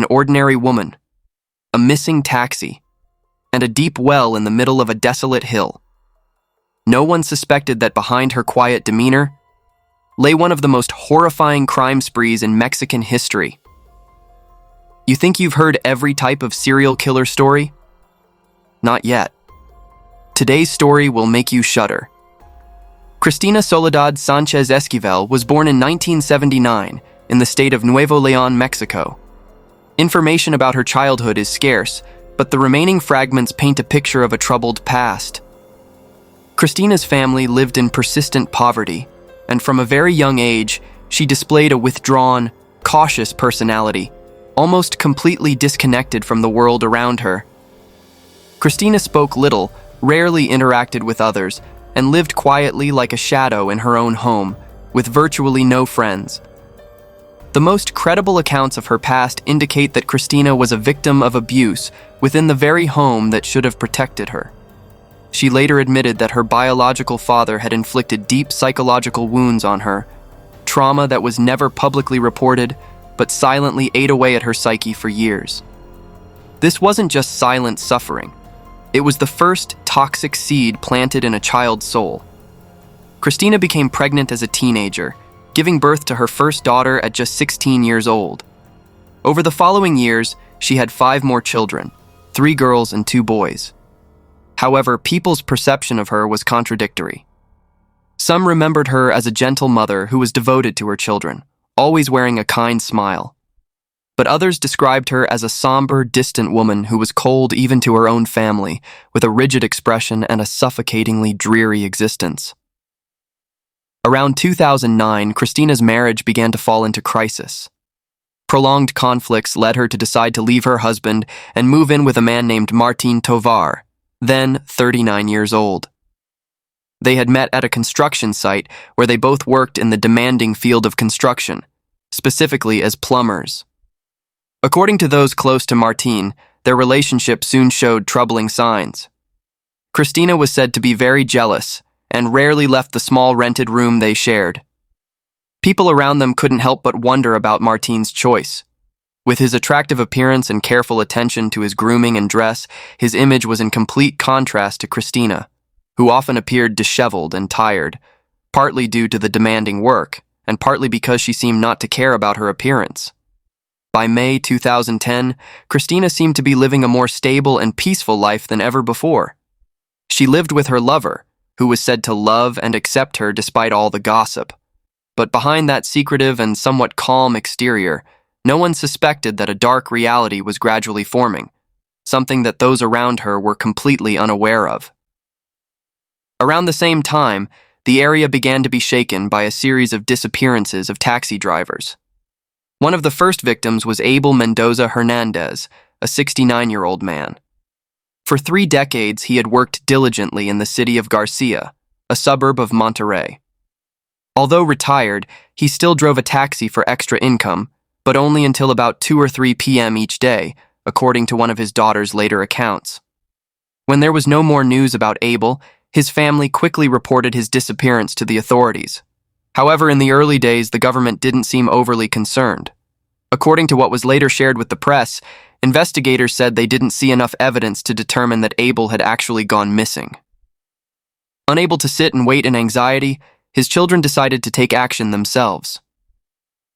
ordinary woman, a missing taxi, and a deep well in the middle of a desolate hill. No one suspected that behind her quiet demeanor lay one of the most horrifying crime sprees in Mexican history. You think you've heard every type of serial killer story? Not yet. Today's story will make you shudder. Cristina Soledad Sanchez Esquivel was born in 1979 in the state of Nuevo León, Mexico. Information about her childhood is scarce, but the remaining fragments paint a picture of a troubled past. Cristina's family lived in persistent poverty, and from a very young age, she displayed a withdrawn, cautious personality, almost completely disconnected from the world around her. Cristina spoke little, rarely interacted with others, and lived quietly like a shadow in her own home, with virtually no friends. The most credible accounts of her past indicate that Cristina was a victim of abuse within the very home that should have protected her. She later admitted that her biological father had inflicted deep psychological wounds on her, trauma that was never publicly reported, but silently ate away at her psyche for years. This wasn't just silent suffering. It was the first toxic seed planted in a child's soul. Cristina became pregnant as a teenager, giving birth to her first daughter at just 16 years old. Over the following years, she had 5 more children, 3 girls and 2 boys. However, people's perception of her was contradictory. Some remembered her as a gentle mother who was devoted to her children, always wearing a kind smile. But others described her as a somber, distant woman who was cold even to her own family, with a rigid expression and a suffocatingly dreary existence. Around 2009, Cristina's marriage began to fall into crisis. Prolonged conflicts led her to decide to leave her husband and move in with a man named Martin Tovar, then 39 years old. They had met at a construction site where they both worked in the demanding field of construction, specifically as plumbers. According to those close to Martin, their relationship soon showed troubling signs. Cristina was said to be very jealous and rarely left the small rented room they shared. People around them couldn't help but wonder about Martin's choice. With his attractive appearance and careful attention to his grooming and dress, his image was in complete contrast to Cristina, who often appeared disheveled and tired, partly due to the demanding work, and partly because she seemed not to care about her appearance. By May 2010, Cristina seemed to be living a more stable and peaceful life than ever before. She lived with her lover, who was said to love and accept her despite all the gossip. But behind that secretive and somewhat calm exterior, no one suspected that a dark reality was gradually forming, something that those around her were completely unaware of. Around the same time, the area began to be shaken by a series of disappearances of taxi drivers. One of the first victims was Abel Mendoza Hernandez, a 69-year-old man. For 3 decades, he had worked diligently in the city of Garcia, a suburb of Monterrey. Although retired, he still drove a taxi for extra income, but only until about 2 or 3 p.m. each day, according to one of his daughter's later accounts. When there was no more news about Abel, his family quickly reported his disappearance to the authorities. However, in the early days, the government didn't seem overly concerned. According to what was later shared with the press, investigators said they didn't see enough evidence to determine that Abel had actually gone missing. Unable to sit and wait in anxiety, his children decided to take action themselves.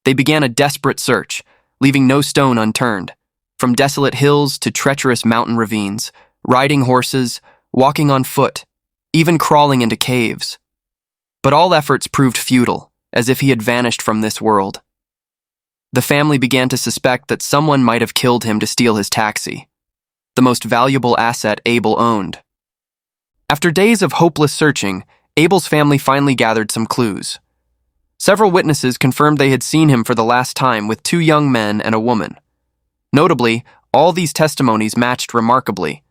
They began a desperate search, leaving no stone unturned, from desolate hills to treacherous mountain ravines, riding horses, walking on foot, even crawling into caves. But all efforts proved futile, as if he had vanished from this world. The family began to suspect that someone might have killed him to steal his taxi, the most valuable asset Abel owned. After days of hopeless searching, Abel's family finally gathered some clues. Several witnesses confirmed they had seen him for the last time with 2 young men and a woman. Notably, all these testimonies matched remarkably,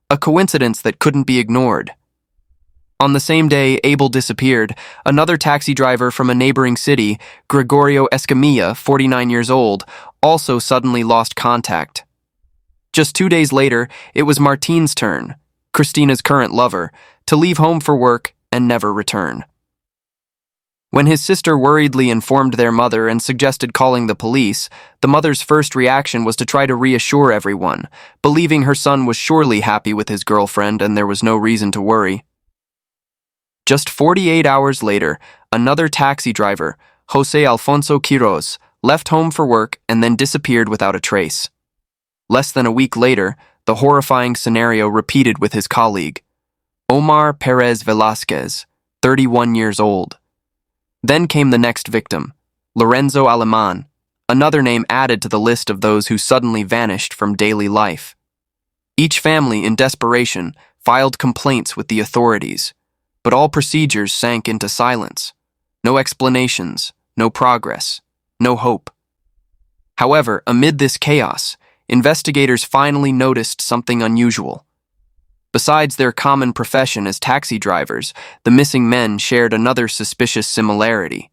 a coincidence that couldn't be ignored. On the same day Abel disappeared, another taxi driver from a neighboring city, Gregorio Escamilla, 49 years old, also suddenly lost contact. Just 2 days later, it was Martin's turn, Cristina's current lover, to leave home for work and never return. When his sister worriedly informed their mother and suggested calling the police, the mother's first reaction was to try to reassure everyone, believing her son was surely happy with his girlfriend and there was no reason to worry. Just 48 hours later, another taxi driver, Jose Alfonso Quiroz, left home for work and then disappeared without a trace. Less than a week later, the horrifying scenario repeated with his colleague, Omar Perez Velázquez, 31 years old. Then came the next victim, Lorenzo Aleman, another name added to the list of those who suddenly vanished from daily life. Each family, in desperation, filed complaints with the authorities, but all procedures sank into silence. No explanations, no progress, no hope. However, amid this chaos, investigators finally noticed something unusual. Besides their common profession as taxi drivers, the missing men shared another suspicious similarity.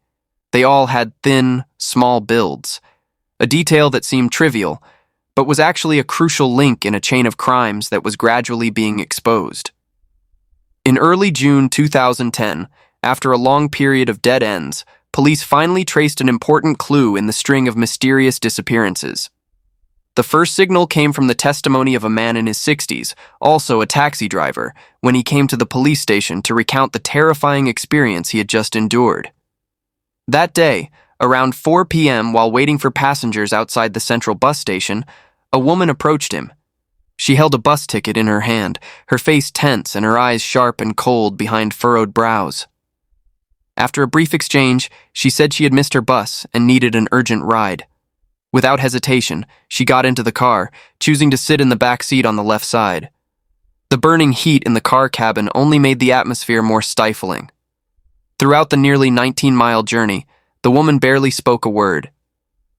They all had thin, small builds, a detail that seemed trivial, but was actually a crucial link in a chain of crimes that was gradually being exposed. In early June 2010, after a long period of dead ends, police finally traced an important clue in the string of mysterious disappearances. The first signal came from the testimony of a man in his 60s, also a taxi driver, when he came to the police station to recount the terrifying experience he had just endured. That day, around 4 p.m. while waiting for passengers outside the central bus station, a woman approached him. She held a bus ticket in her hand, her face tense and her eyes sharp and cold behind furrowed brows. After a brief exchange, she said she had missed her bus and needed an urgent ride. Without hesitation, she got into the car, choosing to sit in the back seat on the left side. The burning heat in the car cabin only made the atmosphere more stifling. Throughout the nearly 19-mile journey, the woman barely spoke a word.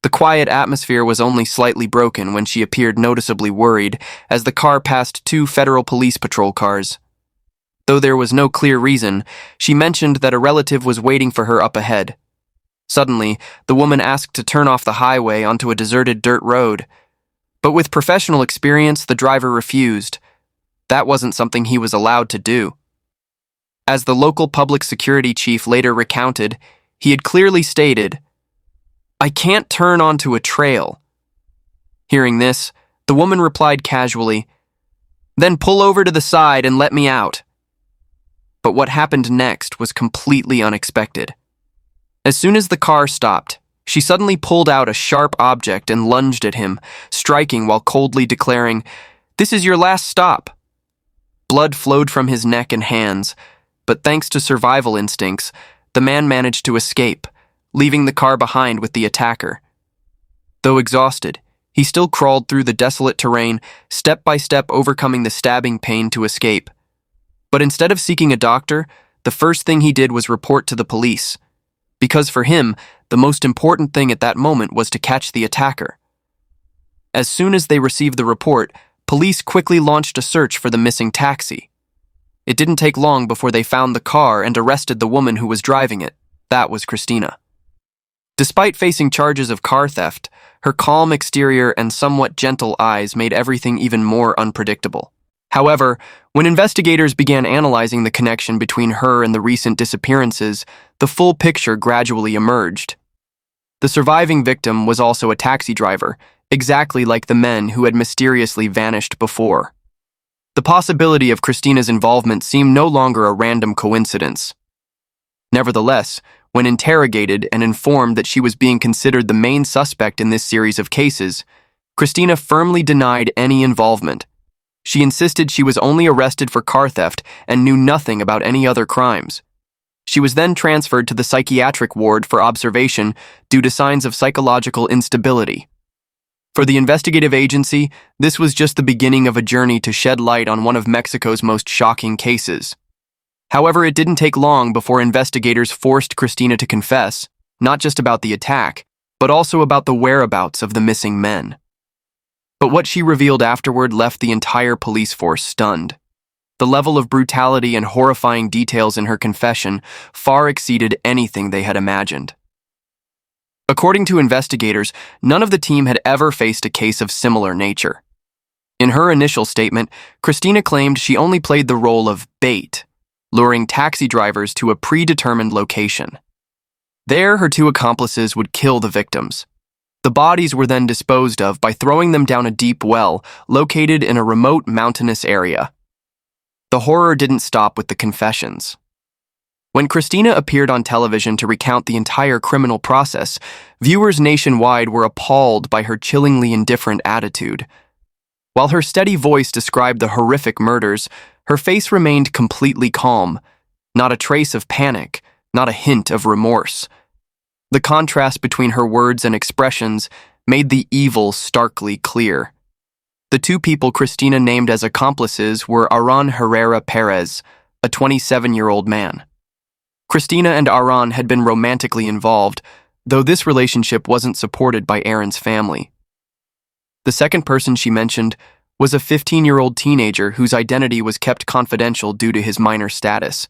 The quiet atmosphere was only slightly broken when she appeared noticeably worried as the car passed 2 federal police patrol cars. Though there was no clear reason, she mentioned that a relative was waiting for her up ahead. Suddenly, the woman asked to turn off the highway onto a deserted dirt road. But with professional experience, the driver refused. That wasn't something he was allowed to do. As the local public security chief later recounted, he had clearly stated, "I can't turn onto a trail." Hearing this, the woman replied casually, "Then pull over to the side and let me out." But what happened next was completely unexpected. As soon as the car stopped, she suddenly pulled out a sharp object and lunged at him, striking while coldly declaring, "This is your last stop." Blood flowed from his neck and hands, but thanks to survival instincts, the man managed to escape, leaving the car behind with the attacker. Though exhausted, he still crawled through the desolate terrain, step by step overcoming the stabbing pain to escape. But instead of seeking a doctor, the first thing he did was report to the police. Because for him, the most important thing at that moment was to catch the attacker. As soon as they received the report, police quickly launched a search for the missing taxi. It didn't take long before they found the car and arrested the woman who was driving it. That was Christina. Despite facing charges of car theft, her calm exterior and somewhat gentle eyes made everything even more unpredictable. However, when investigators began analyzing the connection between her and the recent disappearances, the full picture gradually emerged. The surviving victim was also a taxi driver, exactly like the men who had mysteriously vanished before. The possibility of Christina's involvement seemed no longer a random coincidence. Nevertheless, when interrogated and informed that she was being considered the main suspect in this series of cases, Christina firmly denied any involvement. She insisted she was only arrested for car theft and knew nothing about any other crimes. She was then transferred to the psychiatric ward for observation due to signs of psychological instability. For the investigative agency, this was just the beginning of a journey to shed light on one of Mexico's most shocking cases. However, it didn't take long before investigators forced Christina to confess, not just about the attack, but also about the whereabouts of the missing men. But what she revealed afterward left the entire police force stunned. The level of brutality and horrifying details in her confession far exceeded anything they had imagined. According to investigators, none of the team had ever faced a case of similar nature. In her initial statement, Christina claimed she only played the role of bait, luring taxi drivers to a predetermined location. There, her two accomplices would kill the victims. The bodies were then disposed of by throwing them down a deep well located in a remote mountainous area. The horror didn't stop with the confessions. When Christina appeared on television to recount the entire criminal process, viewers nationwide were appalled by her chillingly indifferent attitude. While her steady voice described the horrific murders, her face remained completely calm, not a trace of panic, not a hint of remorse. The contrast between her words and expressions made the evil starkly clear. The two people Christina named as accomplices were Aaron Herrera Perez, a 27-year-old man. Christina and Aaron had been romantically involved, though this relationship wasn't supported by Aaron's family. The second person she mentioned was a 15-year-old teenager whose identity was kept confidential due to his minor status.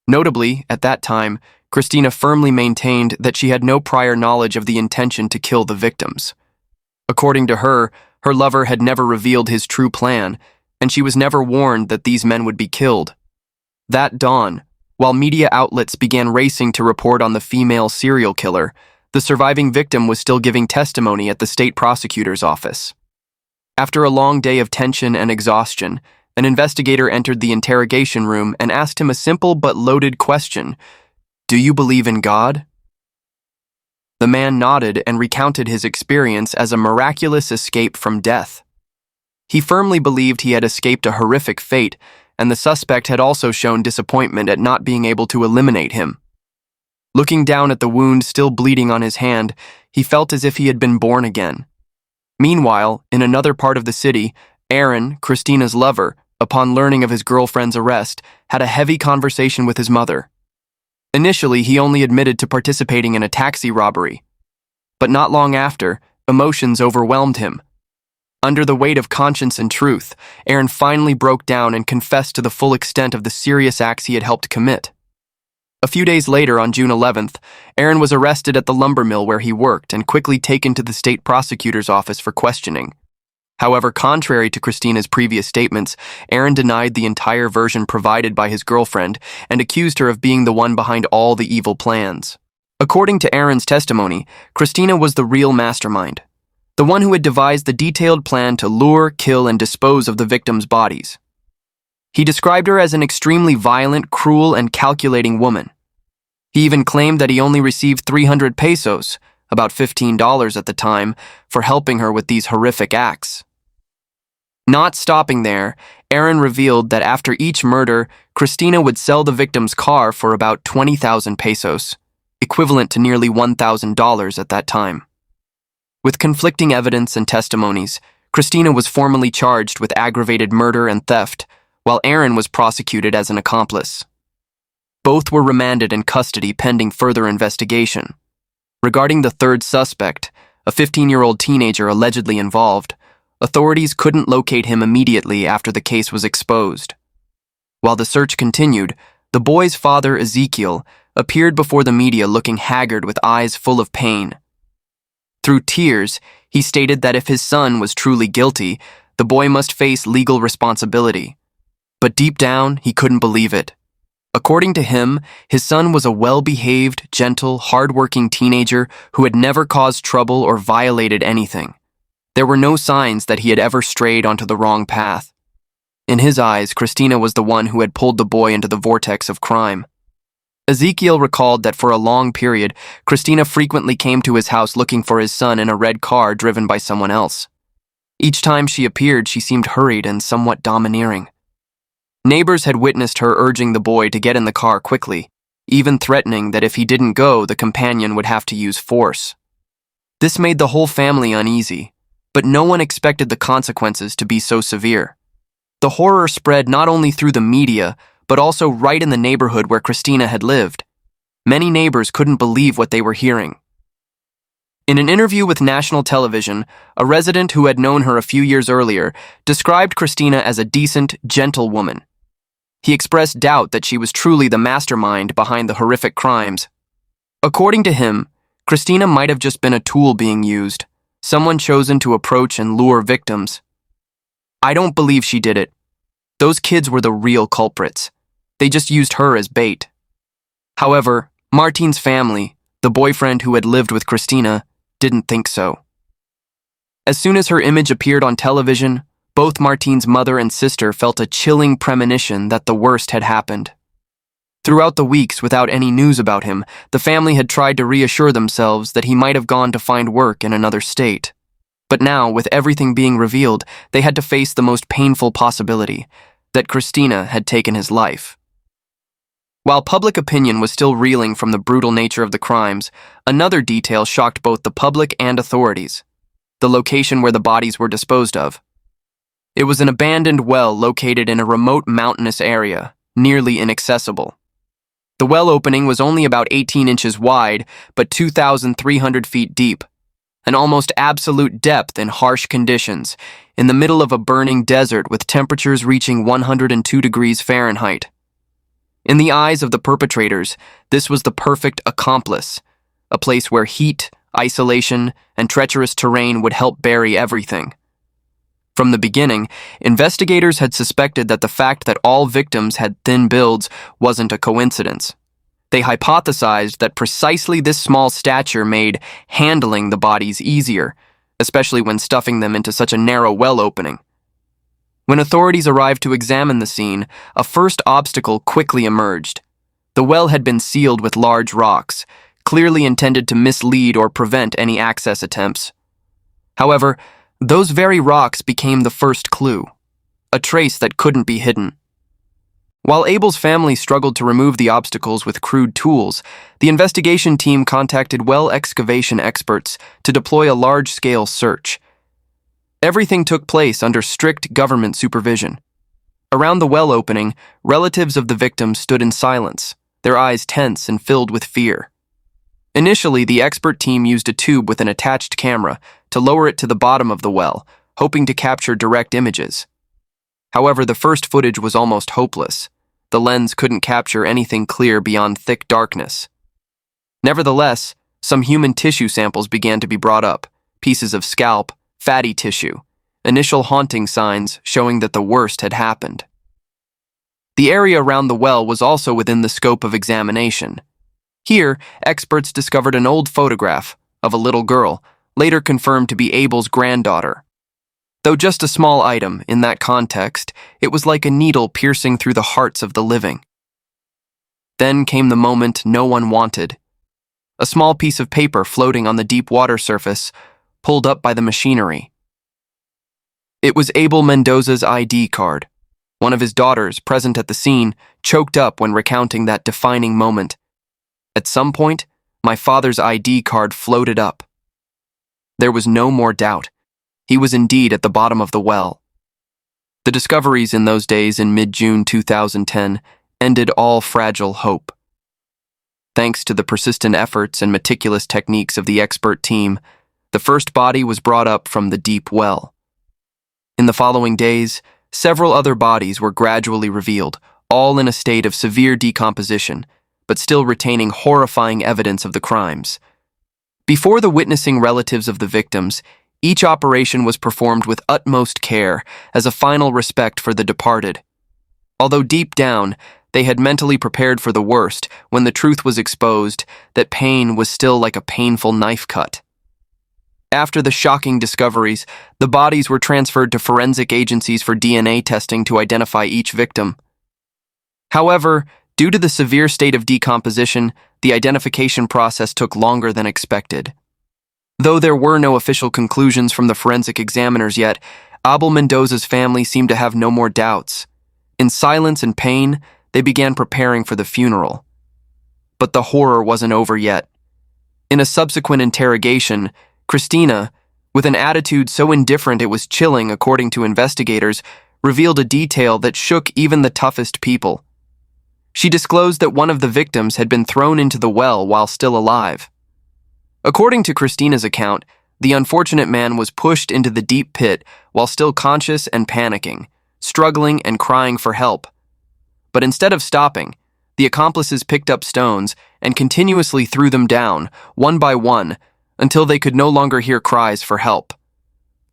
Notably, at that time, Christina firmly maintained that she had no prior knowledge of the intention to kill the victims. According to her lover had never revealed his true plan, and she was never warned that these men would be killed. That dawn, while media outlets began racing to report on the female serial killer, the surviving victim was still giving testimony at the state prosecutor's office. After a long day of tension and exhaustion, an investigator entered the interrogation room and asked him a simple but loaded question: "Do you believe in God?" The man nodded and recounted his experience as a miraculous escape from death. He firmly believed he had escaped a horrific fate, and the suspect had also shown disappointment at not being able to eliminate him. Looking down at the wound still bleeding on his hand, he felt as if he had been born again. Meanwhile, in another part of the city, Aaron, Christina's lover, upon learning of his girlfriend's arrest, had a heavy conversation with his mother. Initially, he only admitted to participating in a taxi robbery. But not long after, emotions overwhelmed him. Under the weight of conscience and truth, Aaron finally broke down and confessed to the full extent of the serious acts he had helped commit. A few days later, on June 11th, Aaron was arrested at the lumber mill where he worked and quickly taken to the state prosecutor's office for questioning. However, contrary to Christina's previous statements, Aaron denied the entire version provided by his girlfriend and accused her of being the one behind all the evil plans. According to Aaron's testimony, Christina was the real mastermind, the one who had devised the detailed plan to lure, kill, and dispose of the victims' bodies. He described her as an extremely violent, cruel, and calculating woman. He even claimed that he only received 300 pesos, about $15 at the time, for helping her with these horrific acts. Not stopping there, Aaron revealed that after each murder, Christina would sell the victim's car for about 20,000 pesos, equivalent to nearly $1,000 at that time. With conflicting evidence and testimonies, Christina was formally charged with aggravated murder and theft, while Aaron was prosecuted as an accomplice. Both were remanded in custody pending further investigation. Regarding the third suspect, a 15-year-old teenager allegedly involved, authorities couldn't locate him immediately after the case was exposed. While the search continued, the boy's father, Esquivel, appeared before the media looking haggard with eyes full of pain. Through tears, he stated that if his son was truly guilty, the boy must face legal responsibility. But deep down, he couldn't believe it. According to him, his son was a well-behaved, gentle, hard-working teenager who had never caused trouble or violated anything. There were no signs that he had ever strayed onto the wrong path. In his eyes, Christina was the one who had pulled the boy into the vortex of crime. Esquivel recalled that for a long period, Christina frequently came to his house looking for his son in a red car driven by someone else. Each time she appeared, she seemed hurried and somewhat domineering. Neighbors had witnessed her urging the boy to get in the car quickly, even threatening that if he didn't go, the companion would have to use force. This made the whole family uneasy, but no one expected the consequences to be so severe. The horror spread not only through the media, but also right in the neighborhood where Christina had lived. Many neighbors couldn't believe what they were hearing. In an interview with national television, a resident who had known her a few years earlier described Christina as a decent, gentle woman. He expressed doubt that she was truly the mastermind behind the horrific crimes. According to him, Christina might have just been a tool being used, someone chosen to approach and lure victims. "I don't believe she did it. Those kids were the real culprits. They just used her as bait." However, Martin's family, The boyfriend who had lived with Christina didn't think so. As soon as her image appeared on television, both Martine's mother and sister felt a chilling premonition that the worst had happened. Throughout the weeks without any news about him, the family had tried to reassure themselves that he might have gone to find work in another state. But now, with everything being revealed, they had to face the most painful possibility, that Christina had taken his life. While public opinion was still reeling from the brutal nature of the crimes, another detail shocked both the public and authorities: the location where the bodies were disposed of. It was an abandoned well located in a remote mountainous area, nearly inaccessible. The well opening was only about 18 inches wide, but 2,300 feet deep, an almost absolute depth in harsh conditions, in the middle of a burning desert with temperatures reaching 102 degrees Fahrenheit. In the eyes of the perpetrators, this was the perfect accomplice, a place where heat, isolation, and treacherous terrain would help bury everything. From the beginning, investigators had suspected that the fact that all victims had thin builds wasn't a coincidence. They hypothesized that precisely this small stature made handling the bodies easier, especially when stuffing them into such a narrow well opening. When authorities arrived to examine the scene, a first obstacle quickly emerged. The well had been sealed with large rocks, clearly intended to mislead or prevent any access attempts. However, those very rocks became the first clue, a trace that couldn't be hidden. While Abel's family struggled to remove the obstacles with crude tools, the investigation team contacted well excavation experts to deploy a large-scale search. Everything took place under strict government supervision. Around the well opening, relatives of the victims stood in silence, their eyes tense and filled with fear. Initially, the expert team used a tube with an attached camera to lower it to the bottom of the well, hoping to capture direct images. However, the first footage was almost hopeless. The lens couldn't capture anything clear beyond thick darkness. Nevertheless, some human tissue samples began to be brought up, pieces of scalp, fatty tissue, initial haunting signs showing that the worst had happened. The area around the well was also within the scope of examination. Here, experts discovered an old photograph of a little girl, later confirmed to be Abel's granddaughter. Though just a small item, in that context, it was like a needle piercing through the hearts of the living. Then came the moment no one wanted. A small piece of paper floating on the deep water surface, pulled up by the machinery. It was Abel Mendoza's ID card. One of his daughters, present at the scene, choked up when recounting that defining moment. At some point, my father's ID card floated up. There was no more doubt. He was indeed at the bottom of the well. The discoveries in those days in mid-June 2010 ended all fragile hope. Thanks to the persistent efforts and meticulous techniques of the expert team, the first body was brought up from the deep well. In the following days, several other bodies were gradually revealed, all in a state of severe decomposition, but still retaining horrifying evidence of the crimes. Before the witnessing relatives of the victims, each operation was performed with utmost care as a final respect for the departed. Although deep down, they had mentally prepared for the worst when the truth was exposed that pain was still like a painful knife cut. After the shocking discoveries, the bodies were transferred to forensic agencies for DNA testing to identify each victim. However, due to the severe state of decomposition, the identification process took longer than expected. Though there were no official conclusions from the forensic examiners yet, Abel Mendoza's family seemed to have no more doubts. In silence and pain, they began preparing for the funeral. But the horror wasn't over yet. In a subsequent interrogation, Christina, with an attitude so indifferent it was chilling according to investigators, revealed a detail that shook even the toughest people. She disclosed that one of the victims had been thrown into the well while still alive. According to Christina's account, the unfortunate man was pushed into the deep pit while still conscious and panicking, struggling and crying for help. But instead of stopping, the accomplices picked up stones and continuously threw them down, one by one, until they could no longer hear cries for help.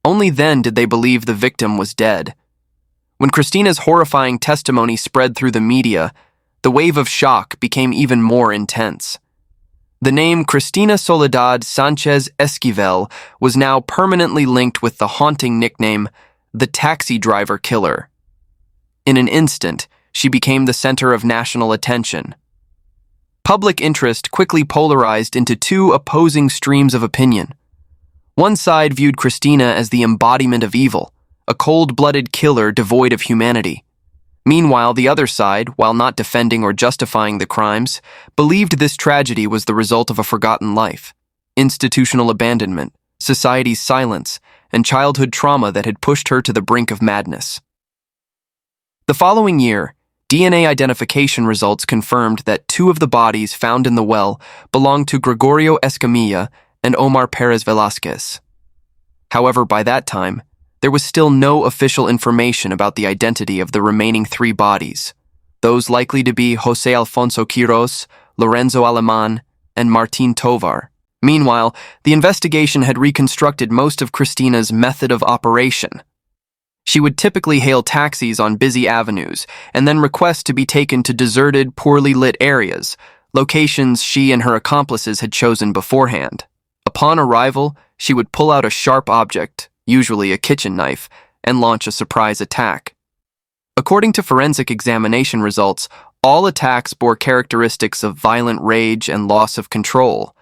Only then did they believe the victim was dead. When Christina's horrifying testimony spread through the media, the wave of shock became even more intense. The name Cristina Soledad Sanchez Esquivel was now permanently linked with the haunting nickname, the Taxi Driver Killer. In an instant, she became the center of national attention. Public interest quickly polarized into two opposing streams of opinion. One side viewed Cristina as the embodiment of evil, a cold-blooded killer devoid of humanity. Meanwhile, the other side, while not defending or justifying the crimes, believed this tragedy was the result of a forgotten life, institutional abandonment, society's silence, and childhood trauma that had pushed her to the brink of madness. The following year, DNA identification results confirmed that two of the bodies found in the well belonged to Gregorio Escamilla and Omar Perez Velázquez. However, by that time, there was still no official information about the identity of the remaining three bodies, those likely to be José Alfonso Quiros, Lorenzo Alemán, and Martín Tovar. Meanwhile, the investigation had reconstructed most of Cristina's method of operation. She would typically hail taxis on busy avenues and then request to be taken to deserted, poorly lit areas, locations she and her accomplices had chosen beforehand. Upon arrival, she would pull out a sharp object, usually a kitchen knife, and launch a surprise attack. According to forensic examination results, all attacks bore characteristics of violent rage and loss of control.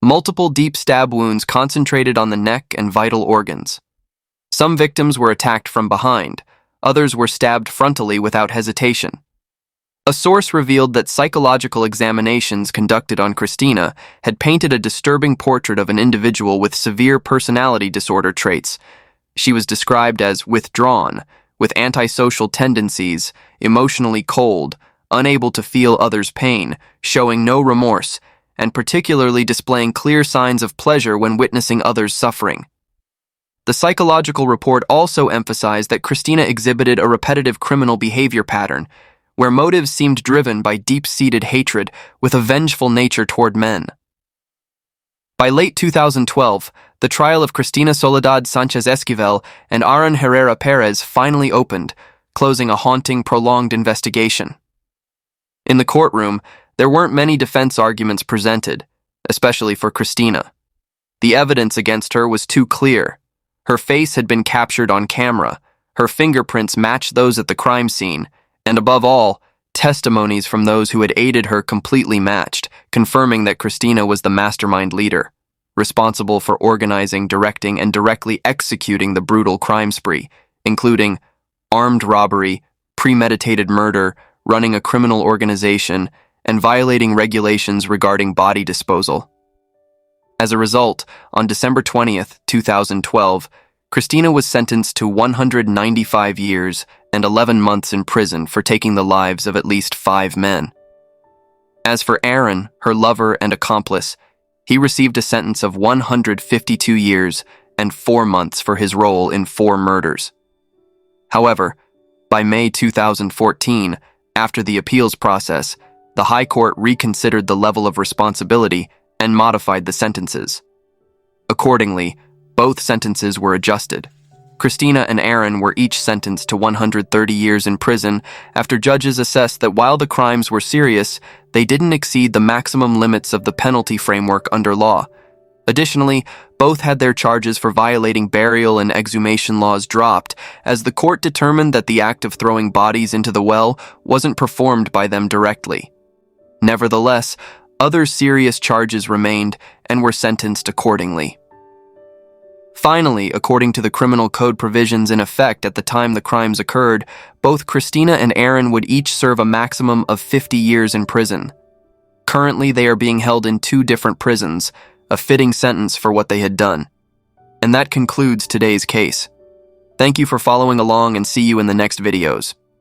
Multiple deep stab wounds concentrated on the neck and vital organs. Some victims were attacked from behind, others were stabbed frontally without hesitation. A source revealed that psychological examinations conducted on Cristina had painted a disturbing portrait of an individual with severe personality disorder traits. She was described as withdrawn, with antisocial tendencies, emotionally cold, unable to feel others' pain, showing no remorse, and particularly displaying clear signs of pleasure when witnessing others' suffering. The psychological report also emphasized that Cristina exhibited a repetitive criminal behavior pattern, where motives seemed driven by deep-seated hatred with a vengeful nature toward men. By late 2012, the trial of Cristina Soledad Sanchez Esquivel and Aaron Herrera Perez finally opened, closing a haunting, prolonged investigation. In the courtroom, there weren't many defense arguments presented, especially for Cristina. The evidence against her was too clear. Her face had been captured on camera, her fingerprints matched those at the crime scene, and above all, testimonies from those who had aided her completely matched, confirming that Cristina was the mastermind leader, responsible for organizing, directing, and directly executing the brutal crime spree, including armed robbery, premeditated murder, running a criminal organization, and violating regulations regarding body disposal. As a result, on December 20th, 2012, Cristina was sentenced to 195 years and 11 months in prison for taking the lives of at least 5 men. As for Aaron, her lover and accomplice, he received a sentence of 152 years and 4 months for his role in 4 murders. However, by May 2014, after the appeals process, the High Court reconsidered the level of responsibility and modified the sentences. Accordingly, both sentences were adjusted. Cristina and Aaron were each sentenced to 130 years in prison after judges assessed that while the crimes were serious, they didn't exceed the maximum limits of the penalty framework under law. Additionally, both had their charges for violating burial and exhumation laws dropped, as the court determined that the act of throwing bodies into the well wasn't performed by them directly. Nevertheless, other serious charges remained and were sentenced accordingly. Finally, according to the criminal code provisions in effect at the time the crimes occurred, both Cristina and Aaron would each serve a maximum of 50 years in prison. Currently, they are being held in 2 different prisons, a fitting sentence for what they had done. And that concludes today's case. Thank you for following along and see you in the next videos.